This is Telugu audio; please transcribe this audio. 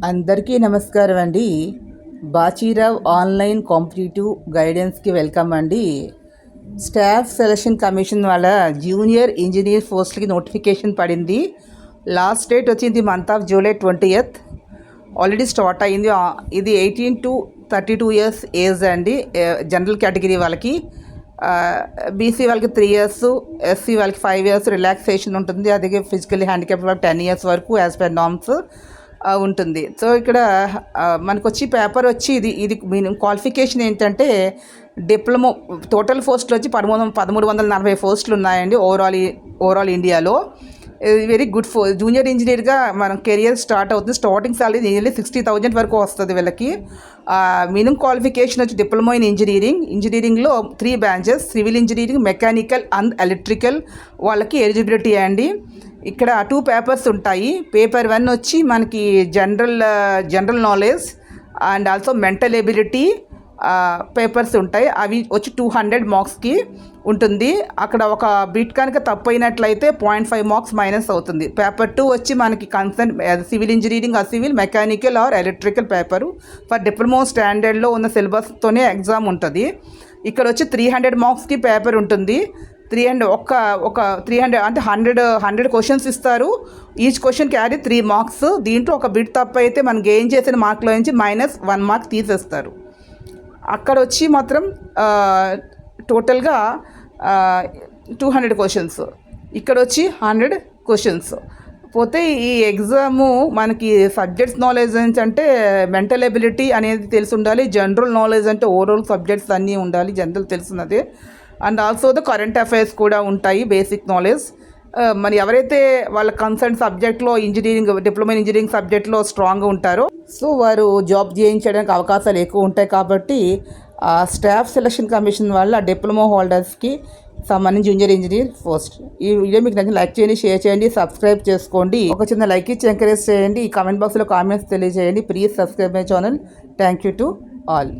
అందరికీ నమస్కారం అండి. బాచీరావ్ ఆన్లైన్ కాంపిటేటివ్ గైడెన్స్కి వెల్కమ్ అండి. స్టాఫ్ సెలక్షన్ కమిషన్ వాళ్ళ జూనియర్ ఇంజనీర్ పోస్ట్కి నోటిఫికేషన్ పడింది. లాస్ట్ డేట్ వచ్చింది month of July 20th. Already start అయింది. ఇది 18 to 32 years ఏజ్ అండి. జనరల్ కేటగిరీ వాళ్ళకి, బీసీ వాళ్ళకి 3 years, ఎస్సీ వాళ్ళకి 5 years రిలాక్సేషన్ ఉంటుంది. అదే ఫిజికల్లీ హ్యాండిక్యాప్డ్ వాళ్ళకి 10 years వరకు యాజ్ పర్ నామ్స్ ఉంటుంది. సో ఇక్కడ మనకు వచ్చి పేపర్ వచ్చి ఇది క్వాలిఫికేషన్ ఏంటంటే డిప్లొమా. టోటల్ పోస్టులు వచ్చి 1340 పోస్టులు ఉన్నాయండి ఓవరాల్ ఇండియాలో. వెరీ గుడ్ జూనియర్ ఇంజనీర్గా మనం కెరియర్ స్టార్ట్ అవుతుంది. స్టార్టింగ్ సాలరీ నియర్లీ 60,000 వరకు వస్తుంది వీళ్ళకి. మినిమం క్వాలిఫికేషన్ వచ్చి డిప్లొమా ఇన్ ఇంజనీరింగ్లో 3 branches: civil engineering, mechanical and electrical వాళ్ళకి ఎలిజిబిలిటీ అండి. ఇక్కడ 2 పేపర్స్ ఉంటాయి. పేపర్ 1 వచ్చి మనకి general knowledge and also mental ability papers ఉంటాయి. అవి వచ్చి 200 మార్క్స్కి ఉంటుంది. అక్కడ ఒక బిట్ కనుక తప్పు అయినట్లయితే 0.5 మార్క్స్ మైనస్ అవుతుంది. పేపర్ 2 వచ్చి మనకి concern civil engineering, civil, mechanical or electrical paper for diploma స్టాండర్డ్లో ఉన్న సిలబస్తోనే ఎగ్జామ్ ఉంటుంది. ఇక్కడ వచ్చి 300 మార్క్స్కి పేపర్ ఉంటుంది. 300 అంటే 100 క్వశ్చన్స్ ఇస్తారు. Each question carry 3 marks. దీంట్లో ఒక బిట్ తప్పు అయితే మనం గెయిన్ చేసిన మార్క్లో నుంచి -1 మార్క్ తీసేస్తారు. అక్కడ వచ్చి మాత్రం టోటల్గా 200 క్వశ్చన్స్, ఇక్కడ వచ్చి 100 క్వశ్చన్స్. పోతే ఈ ఎగ్జాము మనకి సబ్జెక్ట్స్ నాలెడ్జ్ అంటే మెంటల్ ఎబిలిటీ అనేది తెలిసి ఉండాలి. జనరల్ నాలెడ్జ్ అంటే ఓవరాల్ సబ్జెక్ట్స్ అన్నీ ఉండాలి, జనరల్ తెలుసున్నదే. And also the current affairs కూడా ఉంటాయి, బేసిక్ నాలెడ్జ్. మరి ఎవరైతే వాళ్ళ కన్సర్న్ సబ్జెక్ట్లో డిప్లొమా ఇంజనీరింగ్ సబ్జెక్ట్లో స్ట్రాంగ్గా ఉంటారో సో వారు జాబ్ చేయించడానికి అవకాశాలు ఎక్కువ ఉంటాయి. కాబట్టి స్టాఫ్ సెలక్షన్ కమిషన్ వల్ల డిప్లొమా హోల్డర్స్కి సంబంధించి జూనియర్ ఇంజనీర్ పోస్ట్. ఈ వీడియో మీకు నచ్చిన లైక్ చేయండి, షేర్ చేయండి, సబ్స్క్రైబ్ చేసుకోండి. ఒక చిన్న లైక్ ఇచ్చి ఎంకరేజ్ చేయండి. ఈ కామెంట్ బాక్స్లో కామెంట్స్ తెలియజేయండి. Please subscribe my channel. Thank you to all.